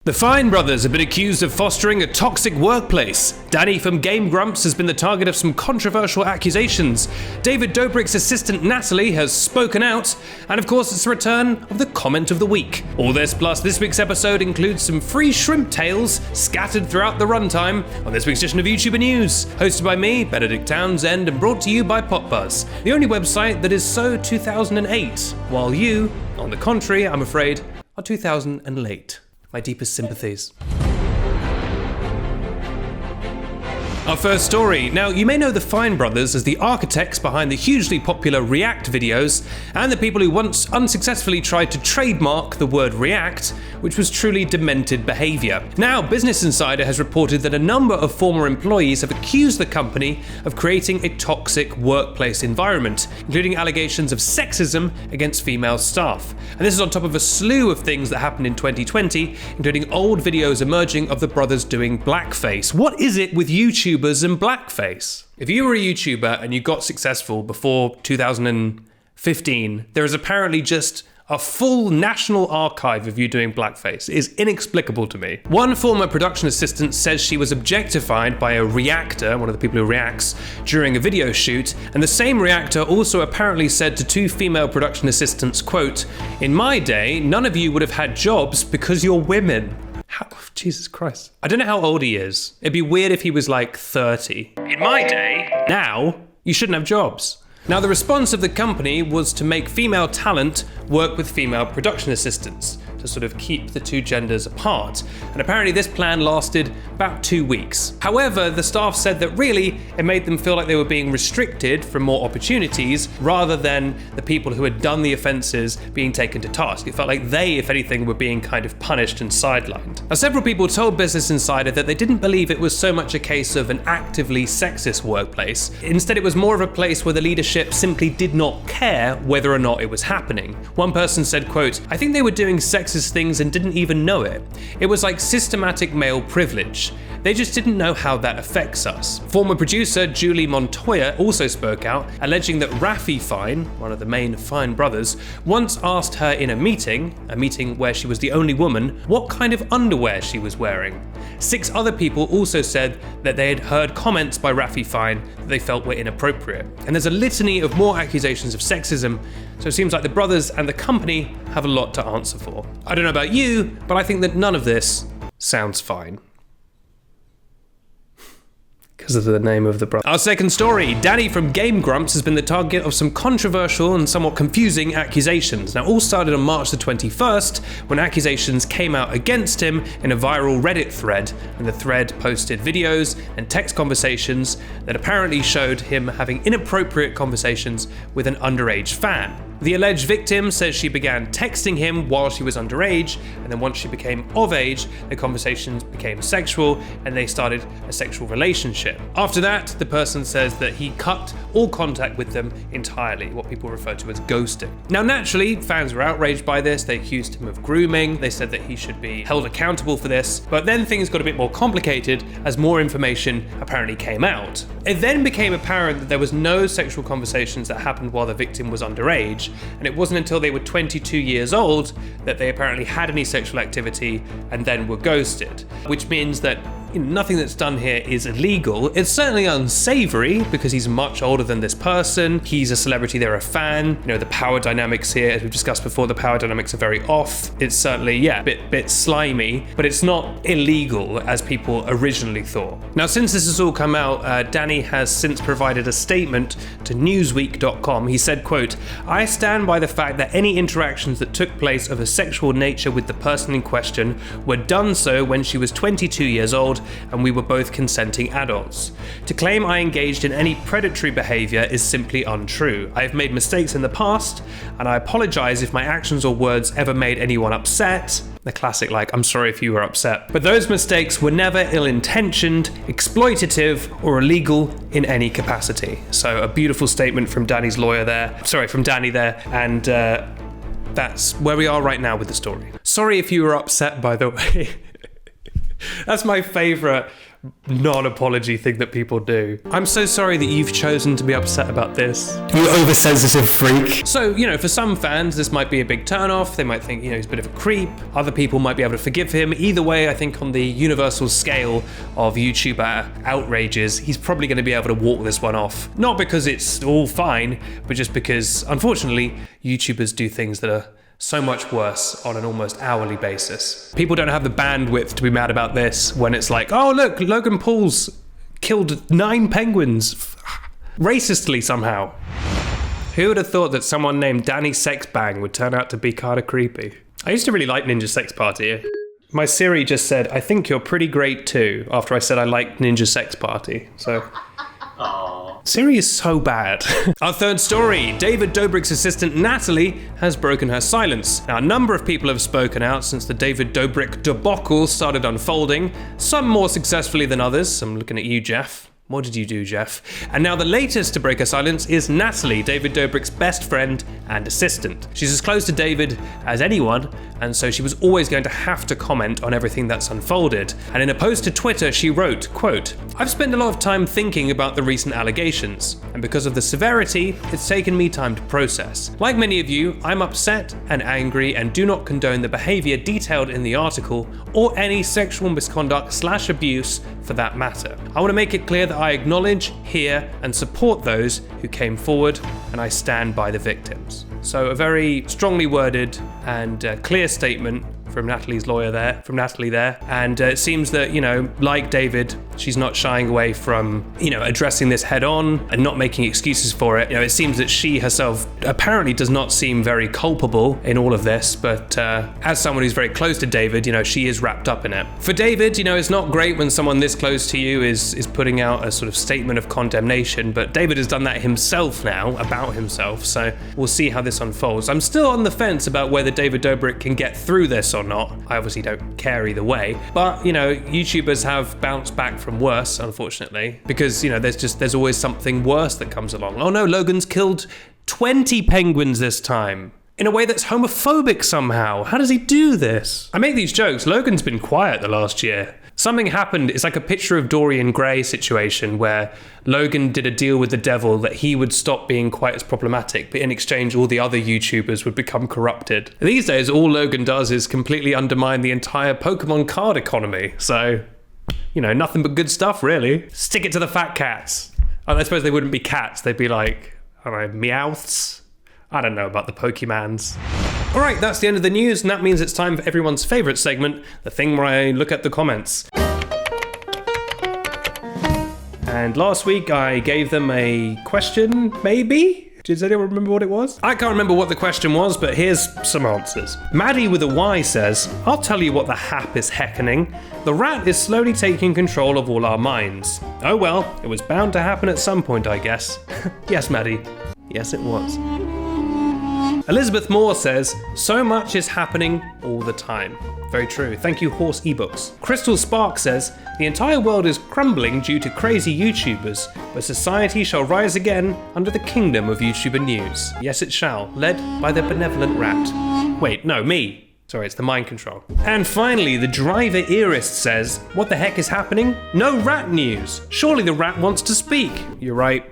The Fine brothers have been accused of fostering a toxic workplace. Danny from Game Grumps has been the target of some controversial accusations. David Dobrik's assistant Natalie has spoken out. And of course, it's the return of the comment of the week. All this plus this week's episode includes some free shrimp tales scattered throughout the runtime on this week's edition of YouTuber News. Hosted by me, Benedict Townsend, and brought to you by PopBuzz, the only website that is so 2008, while you, on the contrary, I'm afraid, are 2000 and late. My deepest sympathies. Our first story. Now, you may know the Fine brothers as the architects behind the hugely popular React videos, and the people who once unsuccessfully tried to trademark the word React, which was truly demented behavior. Now, Business Insider has reported that a number of former employees have accused the company of creating a toxic workplace environment, including allegations of sexism against female staff. And this is on top of a slew of things that happened in 2020, including old videos emerging of the brothers doing blackface. What is it with YouTubers and blackface? If you were a YouTuber and you got successful before 2015, there is apparently just a full national archive of you doing blackface. It is inexplicable to me. One former production assistant says she was objectified by a reactor, one of the people who reacts, during a video shoot, and the same reactor also apparently said to two female production assistants, quote, "In my day, none of you would have had jobs because you're women." Jesus Christ. I don't know how old he is. It'd be weird if he was like 30. In my day, now, you shouldn't have jobs. Now, the response of the company was to make female talent work with female production assistants to sort of keep the two genders apart. And apparently this plan lasted about 2 weeks. However, the staff said that really it made them feel like they were being restricted from more opportunities rather than the people who had done the offences being taken to task. It felt like they, if anything, were being kind of punished and sidelined. Now, several people told Business Insider that they didn't believe it was so much a case of an actively sexist workplace. Instead, it was more of a place where the leadership simply did not care whether or not it was happening. One person said, quote, "I think they were doing sexist things and didn't even know it. It was like systematic male privilege. They just didn't know how that affects us." Former producer Julie Montoya also spoke out, alleging that Raffi Fine, one of the main Fine brothers, once asked her in a meeting where she was the only woman, what kind of underwear she was wearing. 6 other people also said that they had heard comments by Raffi Fine that they felt were inappropriate. And there's a litany of more accusations of sexism, so it seems like the brothers and the company have a lot to answer for. I don't know about you, but I think that none of this sounds fine. Because of the name of the brother. Our second story. Danny from Game Grumps has been the target of some controversial and somewhat confusing accusations. Now, all started on March the 21st when accusations came out against him in a viral Reddit thread, and the thread posted videos and text conversations that apparently showed him having inappropriate conversations with an underage fan. The alleged victim says she began texting him while she was underage, and then once she became of age, the conversations became sexual and they started a sexual relationship. After that, the person says that he cut all contact with them entirely, what people refer to as ghosting. Now, naturally, fans were outraged by this. They accused him of grooming. They said that he should be held accountable for this. But then things got a bit more complicated as more information apparently came out. It then became apparent that there was no sexual conversations that happened while the victim was underage, and it wasn't until they were 22 years old that they apparently had any sexual activity and then were ghosted, which means that nothing that's done here is illegal. It's certainly unsavory because he's much older than this person. He's a celebrity, they're a fan. The power dynamics here, as we've discussed before, the power dynamics are very off. It's certainly, a bit slimy, but it's not illegal as people originally thought. Now, since this has all come out, Danny has since provided a statement to Newsweek.com. He said, quote, "I stand by the fact that any interactions that took place of a sexual nature with the person in question were done so when she was 22 years old and we were both consenting adults. To claim I engaged in any predatory behavior is simply untrue. I have made mistakes in the past, and I apologize if my actions or words ever made anyone upset." The classic, I'm sorry if you were upset. "But those mistakes were never ill-intentioned, exploitative, or illegal in any capacity." So a beautiful statement from Danny there, and that's where we are right now with the story. Sorry if you were upset, by the way. That's my favorite non-apology thing that people do. I'm so sorry that you've chosen to be upset about this. You oversensitive freak. So, you know, for some fans, this might be a big turn-off. They might think, you know, he's a bit of a creep. Other people might be able to forgive him. Either way, I think on the universal scale of YouTuber outrages, he's probably going to be able to walk this one off. Not because it's all fine, but just because, unfortunately, YouTubers do things that are so much worse on an almost hourly basis. People don't have the bandwidth to be mad about this when it's like, oh look, Logan Paul's killed 9 penguins racistly somehow. Who would have thought that someone named Danny Sexbang would turn out to be kinda creepy? I used to really like Ninja Sex Party. My Siri just said, I think you're pretty great too, after I said I liked Ninja Sex Party, so. Siri is so bad. Our third story, David Dobrik's assistant Natalie has broken her silence. Now, a number of people have spoken out since the David Dobrik debacle started unfolding, some more successfully than others. I'm looking at you, Jeff. What did you do, Jeff? And now the latest to break her silence is Natalie, David Dobrik's best friend and assistant. She's as close to David as anyone, and so she was always going to have to comment on everything that's unfolded. And in a post to Twitter, she wrote, quote, I've spent a lot of time thinking about the recent allegations, and because of the severity, it's taken me time to process. Like many of you, I'm upset and angry and do not condone the behavior detailed in the article or any sexual misconduct/abuse for that matter. I want to make it clear that I acknowledge, hear, and support those who came forward, and I stand by the victims. So a very strongly worded and clear statement from Natalie's lawyer there, from Natalie there. And it seems that, you know, like David, she's not shying away from, you know, addressing this head on and not making excuses for it. You know, it seems that she herself apparently does not seem very culpable in all of this, but as someone who's very close to David, you know, she is wrapped up in it. For David, you know, it's not great when someone this close to you is putting out a sort of statement of condemnation, but David has done that himself now, about himself, so we'll see how this unfolds. I'm still on the fence about whether David Dobrik can get through this or not. I obviously don't care either way, but you know, YouTubers have bounced back from worse, unfortunately, because you know, there's always something worse that comes along. Oh no, Logan's killed 20 penguins this time in a way that's homophobic somehow. How does he do this? I make these jokes. Logan's been quiet the last year. Something happened. It's like a picture of Dorian Gray situation where Logan did a deal with the devil that he would stop being quite as problematic, but in exchange all the other YouTubers would become corrupted. These days all Logan does is completely undermine the entire Pokemon card economy. So, you know, nothing but good stuff really. Stick it to the fat cats. I suppose they wouldn't be cats, they'd be like, I don't know, Meowths? I don't know about the Pokemans. Alright, that's the end of the news, and that means it's time for everyone's favourite segment, the thing where I look at the comments. And last week I gave them a question, maybe? Does anyone remember what it was? I can't remember what the question was, but here's some answers. Maddie with a Y says, I'll tell you what the hap is heckening. The rat is slowly taking control of all our minds. Oh well, it was bound to happen at some point, I guess. Yes, Maddie. Yes, it was. Elizabeth Moore says, so much is happening all the time. Very true. Thank you, Horse eBooks. Crystal Spark says, the entire world is crumbling due to crazy YouTubers, but society shall rise again under the kingdom of YouTuber news. Yes, it shall, led by the benevolent rat. Wait, no, me. Sorry, it's the mind control. And finally, the driver Earist says, what the heck is happening? No rat news. Surely the rat wants to speak. You're right.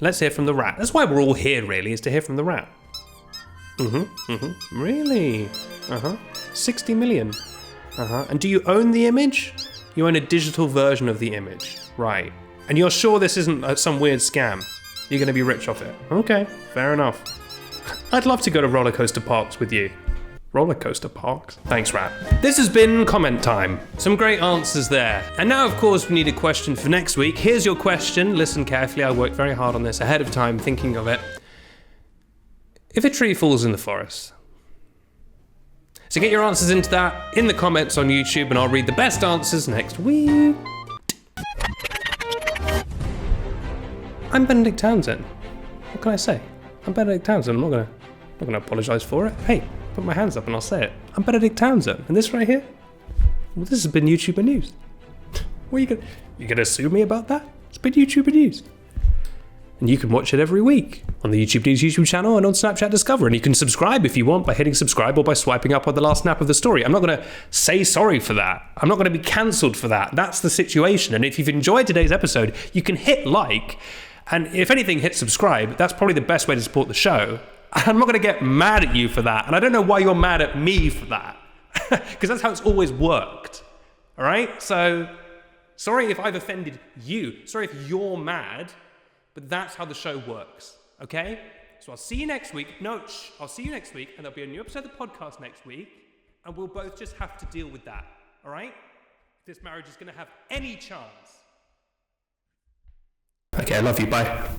Let's hear from the rat. That's why we're all here, really, is to hear from the rat. Really? 60 million. And do you own the image? You own a digital version of the image. Right. And you're sure this isn't some weird scam? You're gonna be rich off it. Okay, fair enough. I'd love to go to roller coaster parks with you. Roller coaster parks? Thanks, Rat. This has been comment time. Some great answers there. And now, of course, we need a question for next week. Here's your question. Listen carefully. I worked very hard on this ahead of time, thinking of it. If a tree falls in the forest. So get your answers into that in the comments on YouTube, and I'll read the best answers next week. I'm Benedict Townsend. What can I say? I'm Benedict Townsend. I'm not gonna apologise for it. Hey, put my hands up and I'll say it. I'm Benedict Townsend, and this right here, well, this has been YouTuber News. What are you gonna sue me about that? It's been YouTuber News. And you can watch it every week on the YouTube News YouTube channel and on Snapchat Discover. And you can subscribe if you want by hitting subscribe or by swiping up on the last snap of the story. I'm not going to say sorry for that. I'm not going to be cancelled for that. That's the situation. And if you've enjoyed today's episode, you can hit like. And if anything, hit subscribe. That's probably the best way to support the show. I'm not going to get mad at you for that. And I don't know why you're mad at me for that. Because that's how it's always worked. All right? So, sorry if I've offended you. Sorry if you're mad. But that's how the show works, okay? So I'll see you next week. I'll see you next week, and there'll be a new episode of the podcast next week, and we'll both just have to deal with that, all right? If this marriage is going to have any chance. Okay, I love you. Bye.